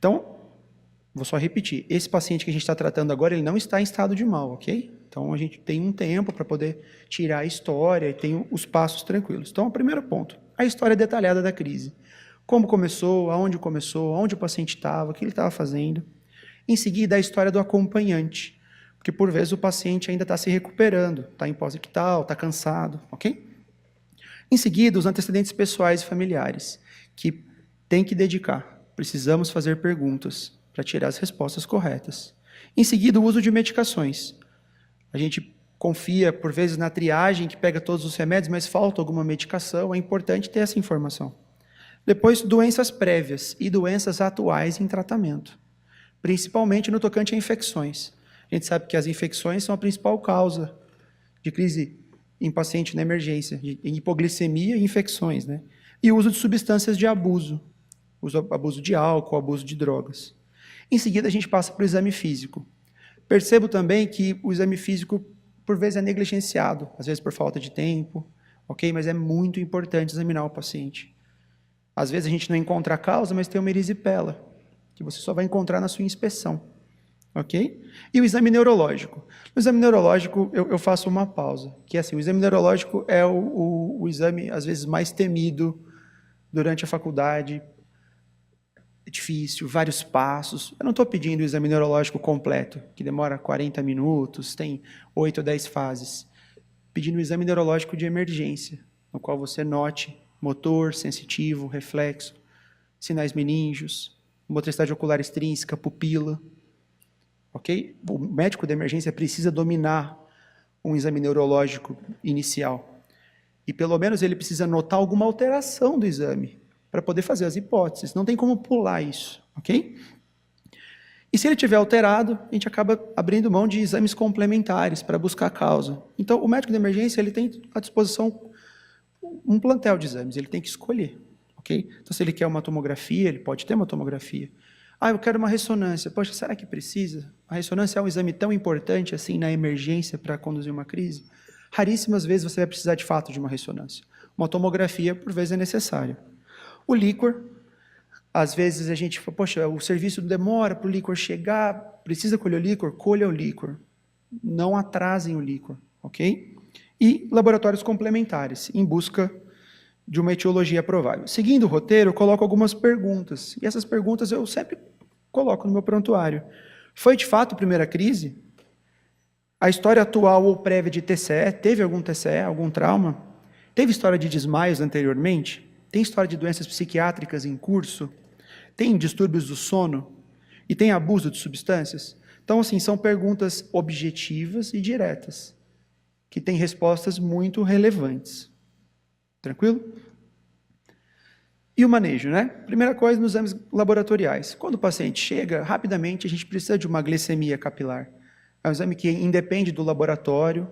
Então, vou só repetir, esse paciente que a gente está tratando agora, ele não está em estado de mal, ok? Então, a gente tem um tempo para poder tirar a história e tem os passos tranquilos. Então, o primeiro ponto, a história detalhada da crise. Como começou, aonde o paciente estava, o que ele estava fazendo. Em seguida, a história do acompanhante, porque por vezes o paciente ainda está se recuperando, está em pós-ictal, está cansado, ok? Em seguida, os antecedentes pessoais e familiares, que tem que dedicar. Precisamos fazer perguntas para tirar as respostas corretas. Em seguida, o uso de medicações. A gente confia, por vezes, na triagem que pega todos os remédios, mas falta alguma medicação, é importante ter essa informação. Depois, doenças prévias e doenças atuais em tratamento, principalmente no tocante a infecções. A gente sabe que as infecções são a principal causa de crise em paciente na emergência, em hipoglicemia e infecções, né? E o uso de substâncias de abuso, abuso de álcool, abuso de drogas. Em seguida, a gente passa para o exame físico. Percebo também que o exame físico, por vezes, é negligenciado, às vezes por falta de tempo, ok? Mas é muito importante examinar o paciente. Às vezes a gente não encontra a causa, mas tem uma erisipela, que você só vai encontrar na sua inspeção, ok? E o exame neurológico. No exame neurológico, eu faço uma pausa, que é assim, o exame neurológico é o exame, às vezes, mais temido durante a faculdade. É difícil, vários passos. Eu não estou pedindo o exame neurológico completo, que demora 40 minutos, tem 8 ou 10 fases. Pedindo o exame neurológico de emergência, no qual você note motor, sensitivo, reflexo, sinais meníngeos, motricidade ocular extrínseca, pupila. Ok? O médico de emergência precisa dominar um exame neurológico inicial. E pelo menos ele precisa notar alguma alteração do exame, para poder fazer as hipóteses. Não tem como pular isso, ok? E se ele tiver alterado, a gente acaba abrindo mão de exames complementares para buscar a causa. Então, o médico de emergência ele tem à disposição um plantel de exames, ele tem que escolher, ok? Então, se ele quer uma tomografia, ele pode ter uma tomografia. Ah, eu quero uma ressonância. Poxa, será que precisa? A ressonância é um exame tão importante assim na emergência para conduzir uma crise? Raríssimas vezes você vai precisar de fato de uma ressonância. Uma tomografia, por vezes, é necessária. O líquor, às vezes a gente fala, poxa, o serviço demora para o líquor chegar, precisa colher o líquor? Colha o líquor. Não atrasem o líquor, ok? E laboratórios complementares, em busca de uma etiologia provável. Seguindo o roteiro, eu coloco algumas perguntas, e essas perguntas eu sempre coloco no meu prontuário. Foi de fato a primeira crise? A história atual ou prévia de TCE, teve algum TCE, algum trauma? Teve história de desmaios anteriormente? Tem história de doenças psiquiátricas em curso? Tem distúrbios do sono? E tem abuso de substâncias? Então, assim, são perguntas objetivas e diretas, que têm respostas muito relevantes. Tranquilo? E o manejo, né? Primeira coisa, nos exames laboratoriais. Quando o paciente chega, rapidamente a gente precisa de uma glicemia capilar. É um exame que independe do laboratório,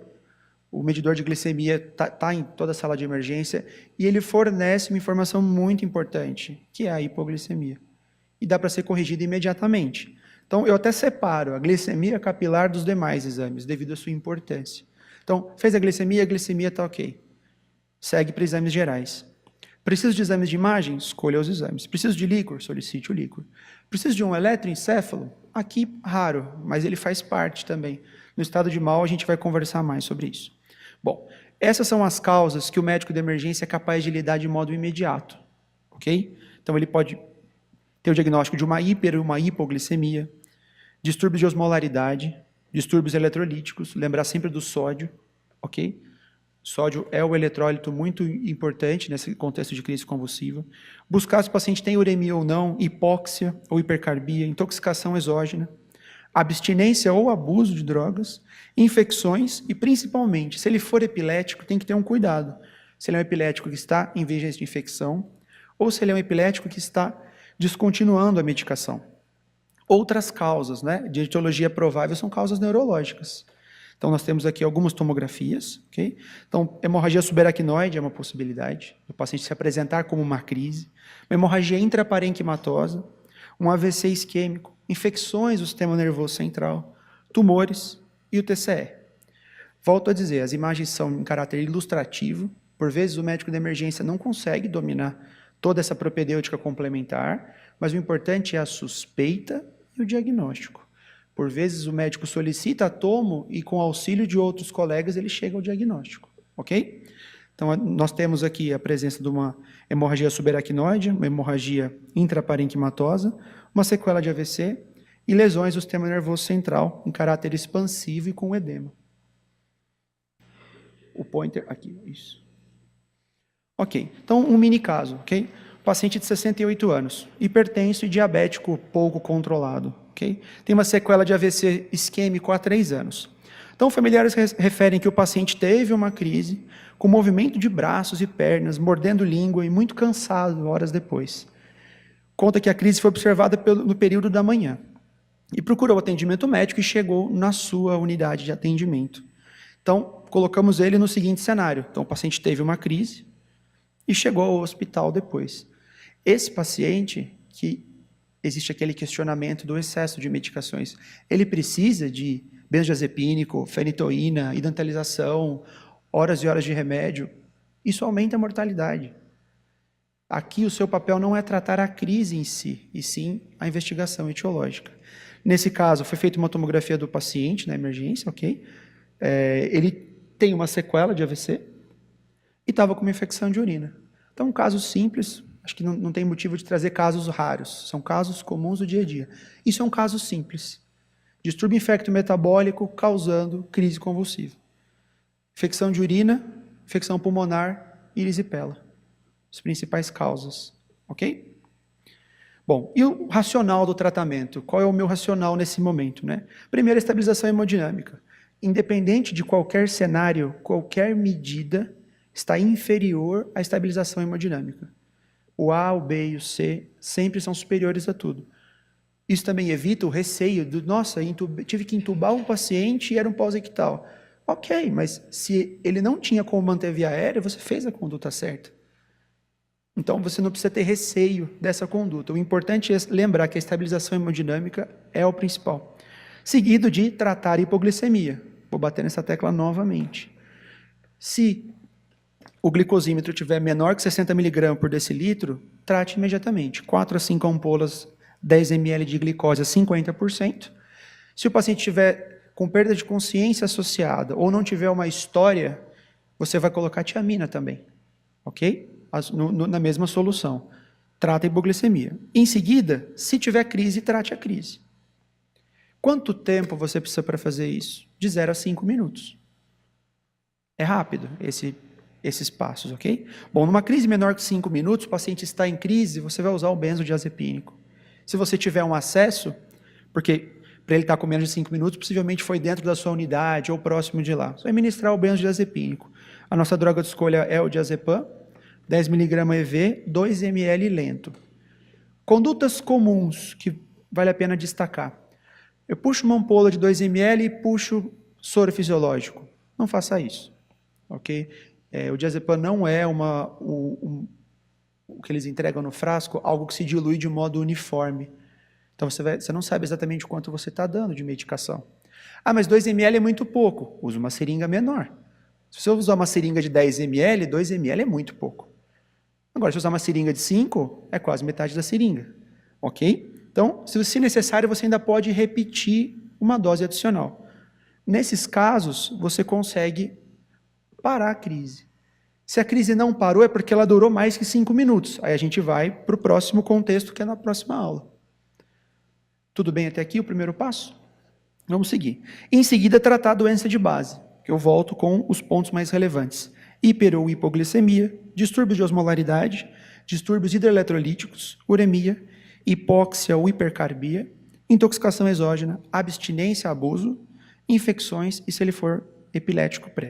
o medidor de glicemia está em toda a sala de emergência e ele fornece uma informação muito importante, que é a hipoglicemia. E dá para ser corrigida imediatamente. Então, eu até separo a glicemia capilar dos demais exames, devido à sua importância. Então, fez a glicemia está ok. Segue para exames gerais. Preciso de exames de imagem? Escolha os exames. Preciso de líquor? Solicite o líquor. Preciso de um eletroencéfalo? Aqui, raro, mas ele faz parte também. No estado de mal, a gente vai conversar mais sobre isso. Bom, essas são as causas que o médico de emergência é capaz de lidar de modo imediato, ok? Então, ele pode ter o diagnóstico de uma hiper ou uma hipoglicemia, distúrbios de osmolaridade, distúrbios eletrolíticos, lembrar sempre do sódio, ok? Sódio é o eletrólito muito importante nesse contexto de crise convulsiva. Buscar se o paciente tem uremia ou não, hipóxia ou hipercarbia, intoxicação exógena, abstinência ou abuso de drogas, infecções e, principalmente, se ele for epilético, tem que ter um cuidado. Se ele é um epilético que está em vigência de infecção ou se ele é um epilético que está descontinuando a medicação. Outras causas, né, de etiologia provável são causas neurológicas. Então, nós temos aqui algumas tomografias, ok? Então, hemorragia subaracnoide é uma possibilidade, o paciente se apresentar como uma crise, uma hemorragia intraparenquimatosa, um AVC isquêmico, infecções do sistema nervoso central, tumores e o TCE. Volto a dizer, as imagens são em caráter ilustrativo, por vezes o médico de emergência não consegue dominar toda essa propedêutica complementar, mas o importante é a suspeita e o diagnóstico. Por vezes o médico solicita a tomo e com auxílio de outros colegas ele chega ao diagnóstico, ok? Então nós temos aqui a presença de uma hemorragia subaracnoide, uma hemorragia intraparenquimatosa, uma sequela de AVC e lesões do sistema nervoso central em caráter expansivo e com edema. O pointer aqui, isso. Ok, então um mini caso, ok? Paciente de 68 anos, hipertenso e diabético pouco controlado, ok? Tem uma sequela de AVC isquêmico há 3 anos. Então, familiares referem que o paciente teve uma crise com movimento de braços e pernas, mordendo língua e muito cansado horas depois. Conta que a crise foi observada no período da manhã e procurou atendimento médico e chegou na sua unidade de atendimento. Então, colocamos ele no seguinte cenário. Então, o paciente teve uma crise e chegou ao hospital depois. Esse paciente, que existe aquele questionamento do excesso de medicações, ele precisa de benzodiazepínico, fenitoína, hidrantalização, horas e horas de remédio. Isso aumenta a mortalidade. Aqui o seu papel não é tratar a crise em si, e sim a investigação etiológica. Nesse caso, foi feita uma tomografia do paciente na emergência, ok? Ele tem uma sequela de AVC e estava com uma infecção de urina. Então, um caso simples, acho que não tem motivo de trazer casos raros, são casos comuns do dia a dia. Isso é um caso simples. Distúrbio infecto-metabólico causando crise convulsiva. Infecção de urina, infecção pulmonar e erisipela. As principais causas, ok? Bom, e o racional do tratamento? Qual é o meu racional nesse momento, né? Primeiro, a estabilização hemodinâmica. Independente de qualquer cenário, qualquer medida está inferior à estabilização hemodinâmica. O A, o B e o C sempre são superiores a tudo. Isso também evita o receio do, nossa, tive que entubar um paciente e era um pós-ictal. Ok, mas se ele não tinha como manter a via aérea, você fez a conduta certa. Então, você não precisa ter receio dessa conduta. O importante é lembrar que a estabilização hemodinâmica é o principal. Seguido de tratar a hipoglicemia. Vou bater nessa tecla novamente. Se o glicosímetro tiver menor que 60 mg por decilitro, trate imediatamente. 4 a 5 ampolas, 10 ml de glicose a 50%. Se o paciente tiver com perda de consciência associada ou não tiver uma história, você vai colocar tiamina também, ok? Na mesma solução. Trata a hipoglicemia. Em seguida, se tiver crise, trate a crise. Quanto tempo você precisa para fazer isso? De 0 a 5 minutos. É rápido esses passos, ok? Bom, numa crise menor que 5 minutos, o paciente está em crise, você vai usar o benzodiazepínico. Se você tiver um acesso, porque para ele estar com menos de 5 minutos, possivelmente foi dentro da sua unidade ou próximo de lá, você vai ministrar o benzodiazepínico. A nossa droga de escolha é o diazepam, 10 mg EV, 2 ml lento. Condutas comuns que vale a pena destacar. Eu puxo uma ampola de 2 ml e puxo soro fisiológico. Não faça isso, ok? O diazepam não é o que eles entregam no frasco, algo que se dilui de modo uniforme. Então você não sabe exatamente quanto você está dando de medicação. Ah, mas 2 ml é muito pouco. Use uma seringa menor. Se você usar uma seringa de 10 ml, 2 ml é muito pouco. Agora, se usar uma seringa de 5, é quase metade da seringa. Ok? Então, se necessário, você ainda pode repetir uma dose adicional. Nesses casos, você consegue parar a crise. Se a crise não parou, é porque ela durou mais que 5 minutos. Aí a gente vai para o próximo contexto, que é na próxima aula. Tudo bem até aqui, o primeiro passo? Vamos seguir. Em seguida, tratar a doença de base, que eu volto com os pontos mais relevantes. Hiper ou hipoglicemia, distúrbios de osmolaridade, distúrbios hidroeletrolíticos, uremia, hipóxia ou hipercarbia, intoxicação exógena, abstinência, abuso, infecções e se ele for epilético prévio.